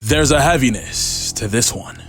there's a heaviness to this one.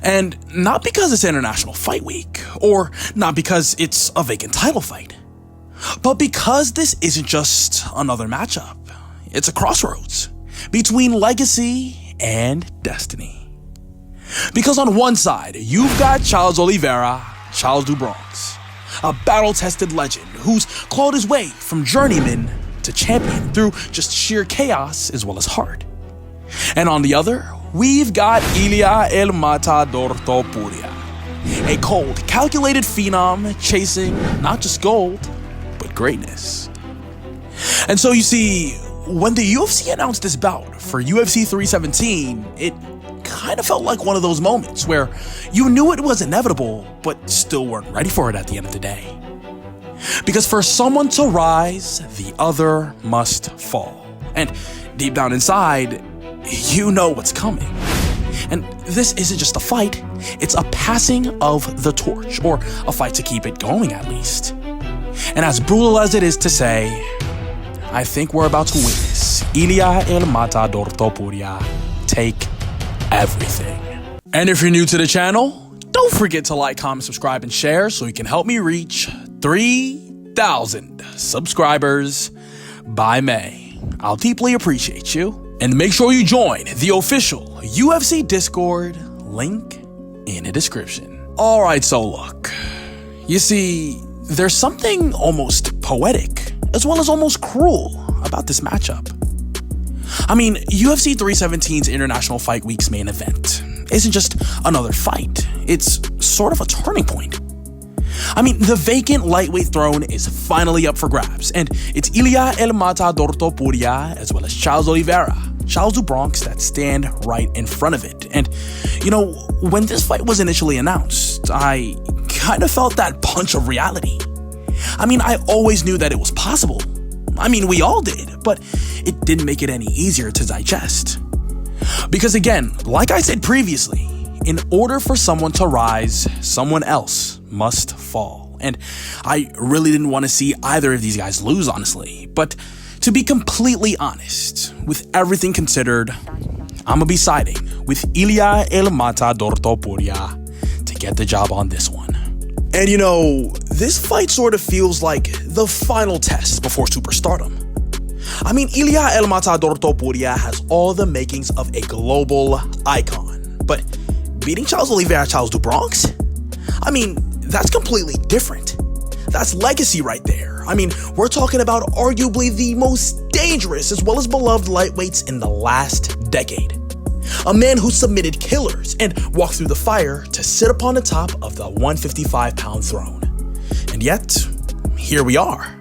And not because it's International Fight Week, or not because it's a vacant title fight, but because this isn't just another matchup. It's a crossroads between legacy and destiny. Because on one side, you've got Charles Oliveira, Charles do Bronx, a battle-tested legend who's clawed his way from journeyman to champion through just sheer chaos as well as heart. And on the other, we've got Ilia El Matador Topuria, a cold, calculated phenom chasing not just gold, but greatness. And so you see, when the UFC announced this bout for UFC 317, it kind of felt like one of those moments where you knew it was inevitable, but still weren't ready for it at the end of the day. Because for someone to rise, the other must fall. And deep down inside, you know what's coming. And this isn't just a fight, it's a passing of the torch, or a fight to keep it going at least. And as brutal as it is to say, I think we're about to witness Ilia El Matador Topuria take everything. And if you're new to the channel, don't forget to like, comment, subscribe, and share so you can help me reach 3,000 subscribers by May. I'll deeply appreciate you. And make sure you join the official UFC Discord, link in the description. Alright, so look, you see, there's something almost poetic, as well as almost cruel about this matchup. I mean, UFC 317's International Fight Week's main event isn't just another fight, it's sort of a turning point. I mean, the vacant lightweight throne is finally up for grabs, and it's Ilia El Matador Topuria, as well as Charles Oliveira, Charles do Bronx, that stand right in front of it. And, you know, when this fight was initially announced, I kind of felt that punch of reality. I mean, I always knew that it was possible. I mean, we all did, but it didn't make it any easier to digest. Because again, like I said previously, in order for someone to rise, someone else must fall. And I really didn't want to see either of these guys lose, honestly. But to be completely honest, with everything considered, I'm gonna be siding with Ilia El Matador Topuria to get the job on this one. And you know, this fight sort of feels like the final test before superstardom. I mean, Ilia El Matador Topuria has all the makings of a global icon, but beating Charles Oliveira, Charles do Bronx? I mean, that's completely different. That's legacy right there. I mean, we're talking about arguably the most dangerous as well as beloved lightweights in the last decade. A man who submitted killers and walked through the fire to sit upon the top of the 155-pound throne. And yet, here we are.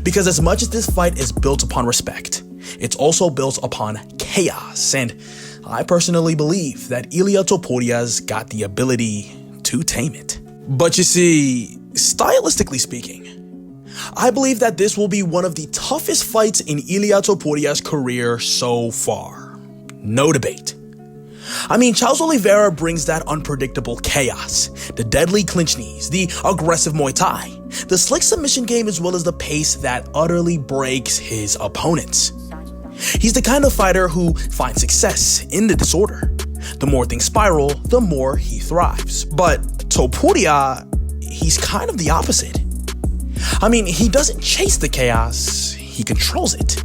Because as much as this fight is built upon respect, it's also built upon chaos. And I personally believe that Ilia Topuria's got the ability to tame it. But you see, stylistically speaking, I believe that this will be one of the toughest fights in Ilia Topuria's career so far. No debate. I mean, Charles Oliveira brings that unpredictable chaos, the deadly clinch knees, the aggressive Muay Thai, the slick submission game, as well as the pace that utterly breaks his opponents. He's the kind of fighter who finds success in the disorder. The more things spiral, the more he thrives. But Topuria, he's kind of the opposite. I mean, he doesn't chase the chaos, he controls it.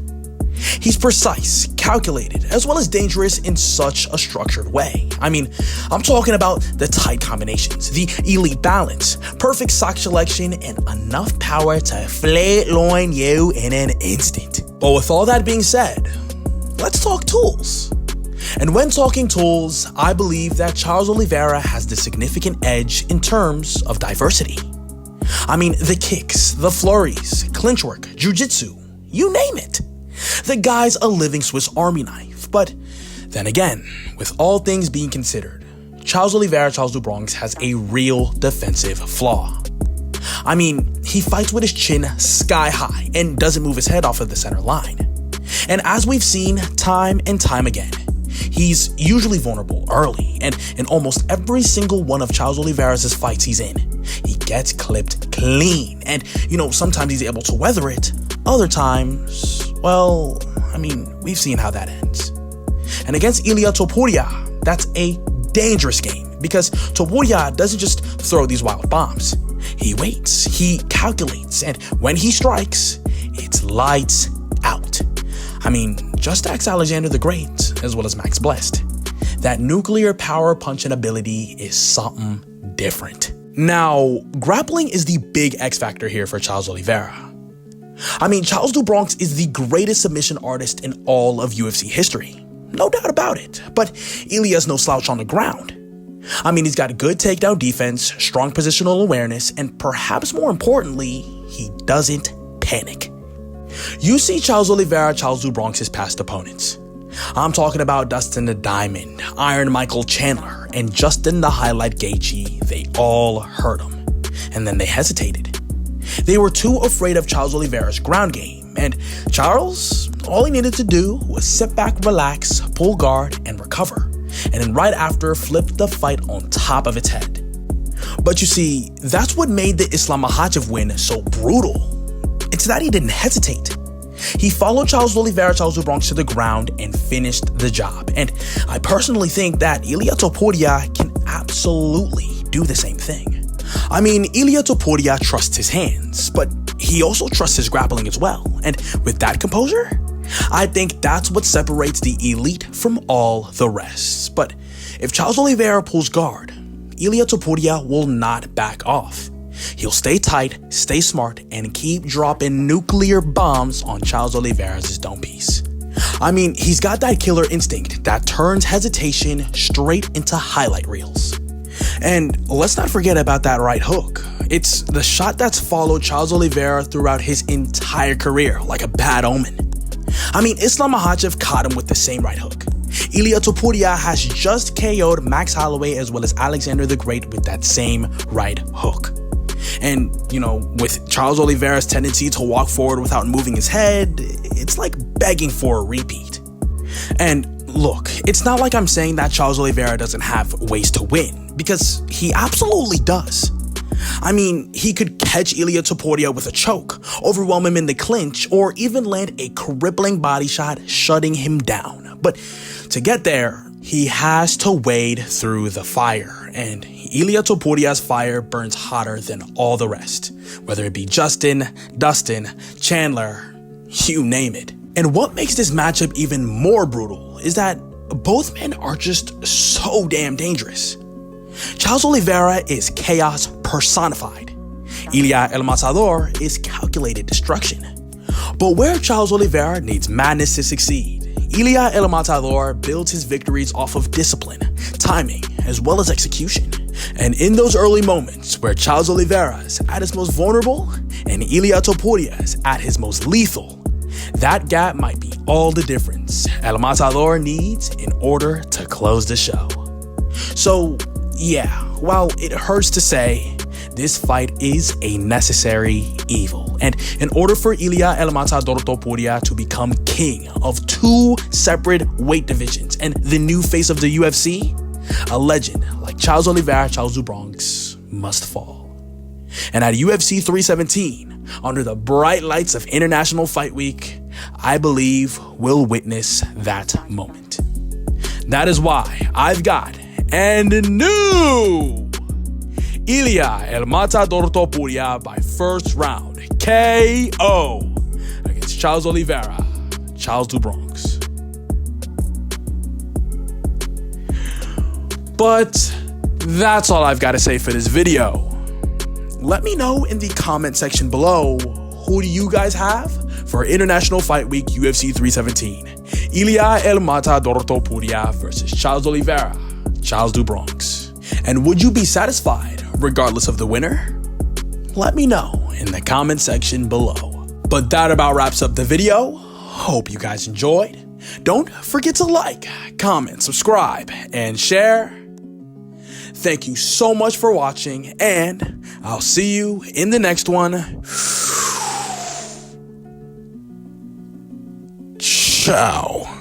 He's precise, calculated, as well as dangerous in such a structured way. I mean, I'm talking about the tight combinations, the elite balance, perfect sock selection, and enough power to flatline you in an instant. But with all that being said, let's talk tools. And when talking tools, I believe that Charles Oliveira has the significant edge in terms of diversity. I mean, the kicks, the flurries, clinch work, jiu-jitsu, you name it. The guy's a living Swiss Army knife. But then again, with all things being considered, Charles Oliveira, Charles do Bronx has a real defensive flaw. I mean, he fights with his chin sky high and doesn't move his head off of the center line. And as we've seen time and time again, he's usually vulnerable early, and in almost every single one of Charles Oliveira's fights he's in, he gets clipped clean. And, you know, sometimes he's able to weather it, other times, well, I mean, we've seen how that ends. And against Ilia Topuria, that's a dangerous game because Topuria doesn't just throw these wild bombs. He waits, he calculates, and when he strikes, it's lights out. I mean, just ask Alexander the Great, as well as Max Blessed. That nuclear power punching ability is something different. Now, grappling is the big X factor here for Charles Oliveira. I mean, Charles do Bronx is the greatest submission artist in all of UFC history. No doubt about it, but Ilia's no slouch on the ground. I mean, he's got good takedown defense, strong positional awareness, and perhaps more importantly, he doesn't panic. You see Charles Oliveira, Charles do Bronx's past opponents. I'm talking about Dustin the Diamond, Iron Michael Chandler, and Justin the Highlight Gaethje. They all heard him, and then they hesitated. They were too afraid of Charles Oliveira's ground game, and Charles, all he needed to do was sit back, relax, pull guard, and recover, and then right after flip the fight on top of its head. But you see, that's what made the Islam Makhachev win so brutal. It's that he didn't hesitate. He followed Charles Oliveira, Charles do Bronx to the ground and finished the job. And I personally think that Ilia Topuria can absolutely do the same thing. I mean, Ilia Topuria trusts his hands, but he also trusts his grappling as well. And with that composure, I think that's what separates the elite from all the rest. But if Charles Oliveira pulls guard, Ilia Topuria will not back off. He'll stay tight, stay smart, and keep dropping nuclear bombs on Charles Oliveira's dome piece. I mean, he's got that killer instinct that turns hesitation straight into highlight reels. And let's not forget about that right hook. It's the shot that's followed Charles Oliveira throughout his entire career like a bad omen. I mean, Islam Makhachev caught him with the same right hook. Ilia Topuria has just KO'd Max Holloway as well as Alexander the Great with that same right hook. And, you know, with Charles Oliveira's tendency to walk forward without moving his head, it's like begging for a repeat. And look, it's not like I'm saying that Charles Oliveira doesn't have ways to win, because he absolutely does. I mean, he could catch Ilia Topuria with a choke, overwhelm him in the clinch, or even land a crippling body shot, shutting him down. But to get there, he has to wade through the fire, and Ilia Topuria's fire burns hotter than all the rest, whether it be Justin, Dustin, Chandler, you name it. And what makes this matchup even more brutal is that both men are just so damn dangerous. Charles Oliveira is chaos personified. Ilia El Matador is calculated destruction. But where Charles Oliveira needs madness to succeed, Ilia El Matador builds his victories off of discipline, timing, as well as execution. And in those early moments where Charles Oliveira is at his most vulnerable and Ilia Topuria is at his most lethal, that gap might be all the difference El Matador needs in order to close the show. So yeah, while it hurts to say, this fight is a necessary evil. And in order for Ilia El Matador Topuria to become king of two separate weight divisions and the new face of the UFC, a legend like Charles Oliveira, Charles do Bronx must fall. And at UFC 317, under the bright lights of International Fight Week, I believe we'll witness that moment. That is why I've got and new Ilia El Matador Topuria by first round KO against Charles Oliveira, Charles do Bronx. But that's all I've got to say for this video. Let me know in the comment section below, who do you guys have for International Fight Week UFC 317? Ilia El Matador Topuria versus Charles Oliveira, Charles do Bronx. And would you be satisfied regardless of the winner? Let me know in the comment section below. But that about wraps up the video. Hope you guys enjoyed. Don't forget to like, comment, subscribe, and share. Thank you so much for watching, and I'll see you in the next one. Ciao.